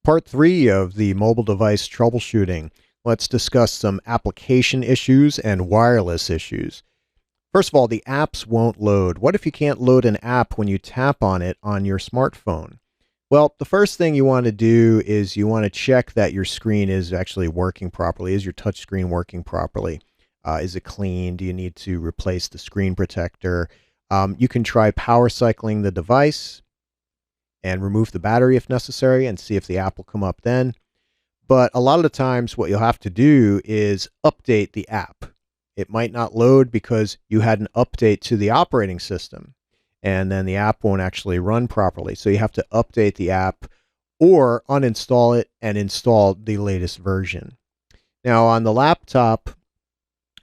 Part 3 of the mobile device troubleshooting. Let's discuss some application issues and wireless issues. First of all, the apps won't load. What if you can't load an app when you tap on it on your smartphone? Well, the first thing you want to do is you want to check that your screen is actually working properly. Is your touch screen working properly? Is it clean? Do you need to replace the screen protector? You can try power cycling the device and remove the battery if necessary and see if the app will come up then. But a lot of the times what you'll have to do is update the app. It might not load because you had an update to the operating system, and then the app won't actually run properly. So you have to update the app or uninstall it and install the latest version. Now on the laptop,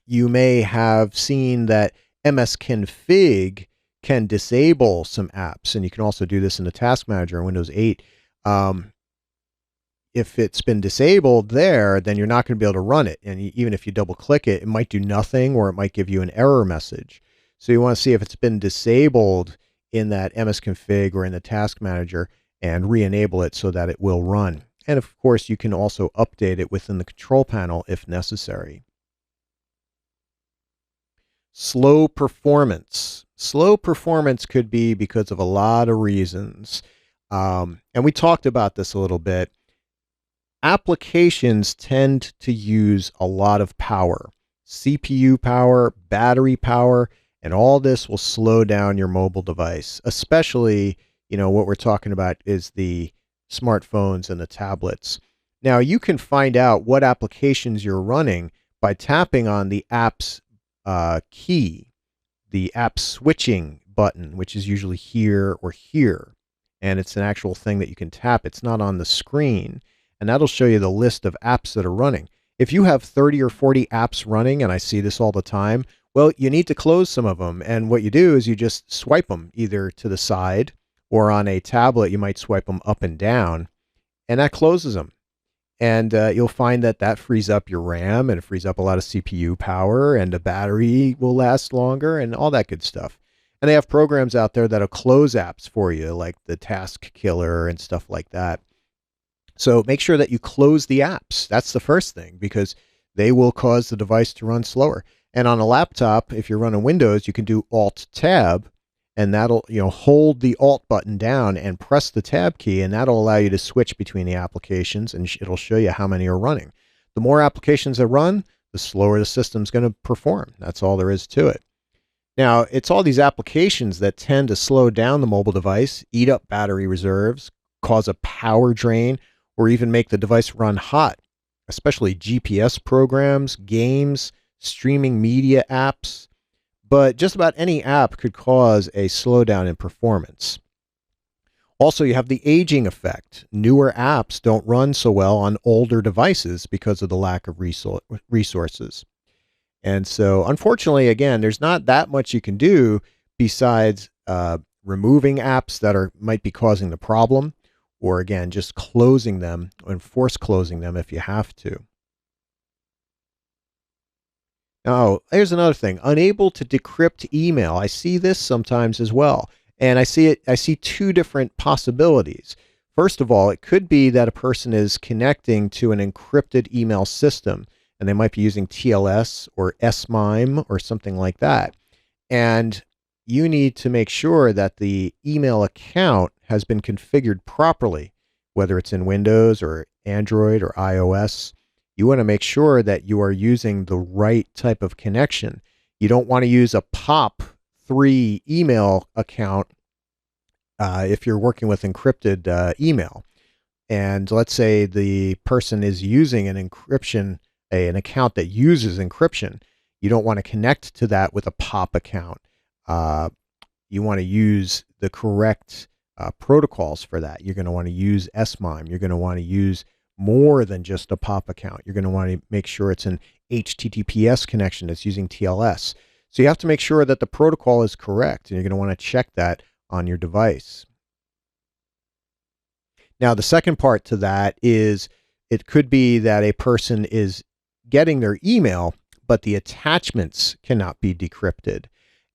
you may have seen that msconfig can disable some apps, and you can also do this in the task manager in Windows 8. If it's been disabled there, then you're not going to be able to run it. And even if you double click it, it might do nothing, or it might give you an error message. So you want to see if it's been disabled in that msconfig or in the task manager and re-enable it so that it will run. And of course, you can also update it within the control panel if necessary. Slow performance. Slow performance could be because of a lot of reasons. And we talked about this a little bit. Applications tend to use a lot of power. CPU power, battery power, and all this will slow down your mobile device. Especially, what we're talking about is the smartphones and the tablets. Now, you can find out what applications you're running by tapping on the app's key, the app switching button, which is usually here or here. And it's an actual thing that you can tap. It's not on the screen. And that'll show you the list of apps that are running. If you have 30 or 40 apps running, and I see this all the time, well, you need to close some of them. And what you do is you just swipe them either to the side, or on a tablet, you might swipe them up and down, and that closes them. And you'll find that that frees up your RAM, and it frees up a lot of CPU power, and the battery will last longer, and all that good stuff. And they have programs out there that'll close apps for you, like the Task Killer and stuff like that. So make sure that you close the apps. That's the first thing, because they will cause the device to run slower. And on a laptop, if you're running Windows, you can do Alt-Tab, and that'll, hold the Alt button down and press the Tab key, and that'll allow you to switch between the applications, and it'll show you how many are running. The more applications that run, the slower the system's going to perform. That's all there is to it. Now, it's all these applications that tend to slow down the mobile device, eat up battery reserves, cause a power drain, or even make the device run hot, especially GPS programs, games, streaming media apps. But just about any app could cause a slowdown in performance. Also, you have the aging effect. Newer apps don't run so well on older devices because of the lack of resources. And so, unfortunately, again, there's not that much you can do besides removing apps that might be causing the problem, or again, just closing them and force closing them if you have to. Now, here's another thing. Unable to decrypt email. I see this sometimes as well. And I see two different possibilities. First of all, it could be that a person is connecting to an encrypted email system, and they might be using TLS or SMIME or something like that. And you need to make sure that the email account has been configured properly, whether it's in Windows or Android or iOS. You want to make sure that you are using the right type of connection. You don't want to use a POP3 email account if you're working with encrypted email. And let's say the person is using an account that uses encryption. You don't want to connect to that with a POP account. You want to use the correct protocols for that. You're going to want to use SMIME. You're going to want to use more than just a POP account. You're going to want to make sure it's an HTTPS connection that's using TLS. So you have to make sure that the protocol is correct, and you're going to want to check that on your device. Now, the second part to that is it could be that a person is getting their email, but the attachments cannot be decrypted.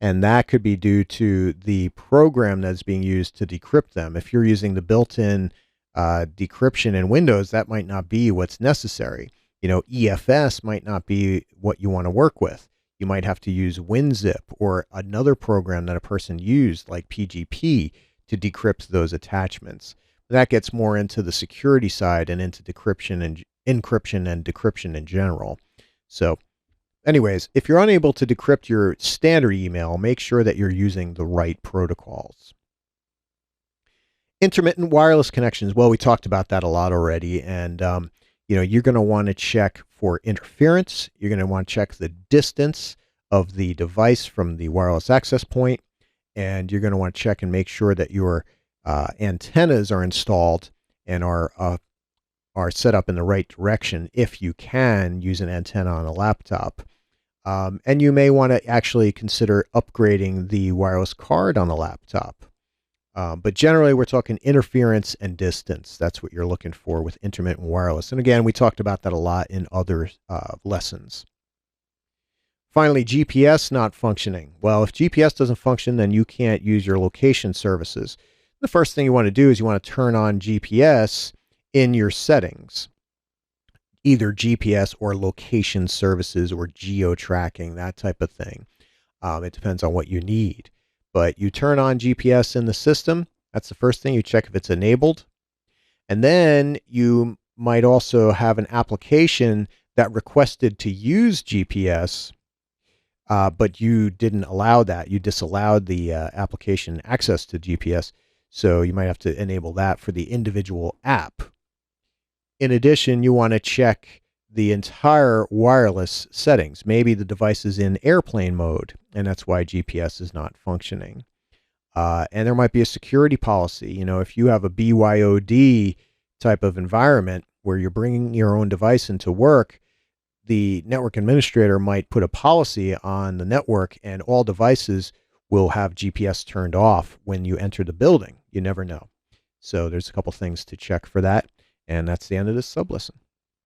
And that could be due to the program that's being used to decrypt them. If you're using the built-in decryption in Windows, that might not be what's necessary. EFS might not be what you want to work with. You might have to use WinZip or another program that a person used like PGP to decrypt those attachments. That gets more into the security side and into decryption and encryption and decryption in general. So anyways, if you're unable to decrypt your standard email, make sure that you're using the right protocols. Intermittent wireless connections. Well, we talked about that a lot already. And, you're going to want to check for interference. You're going to want to check the distance of the device from the wireless access point. And you're going to want to check and make sure that your antennas are installed and are set up in the right direction if you can use an antenna on a laptop. And you may want to actually consider upgrading the wireless card on the laptop. But generally, we're talking interference and distance. That's what you're looking for with intermittent wireless. And again, we talked about that a lot in other lessons. Finally, GPS not functioning. Well, if GPS doesn't function, then you can't use your location services. The first thing you want to do is you want to turn on GPS in your settings. Either GPS or location services or geo-tracking, that type of thing. It depends on what you need. But you turn on GPS in the system. That's the first thing. You check if it's enabled. And then you might also have an application that requested to use GPS, but you didn't allow that. You disallowed the application access to GPS. So you might have to enable that for the individual app. In addition, you want to check the entire wireless settings. Maybe the device is in airplane mode, and that's why GPS is not functioning. And there might be a security policy. If you have a BYOD type of environment where you're bringing your own device into work, the network administrator might put a policy on the network, and all devices will have GPS turned off when you enter the building. You never know. So there's a couple things to check for that. And that's the end of this sub lesson.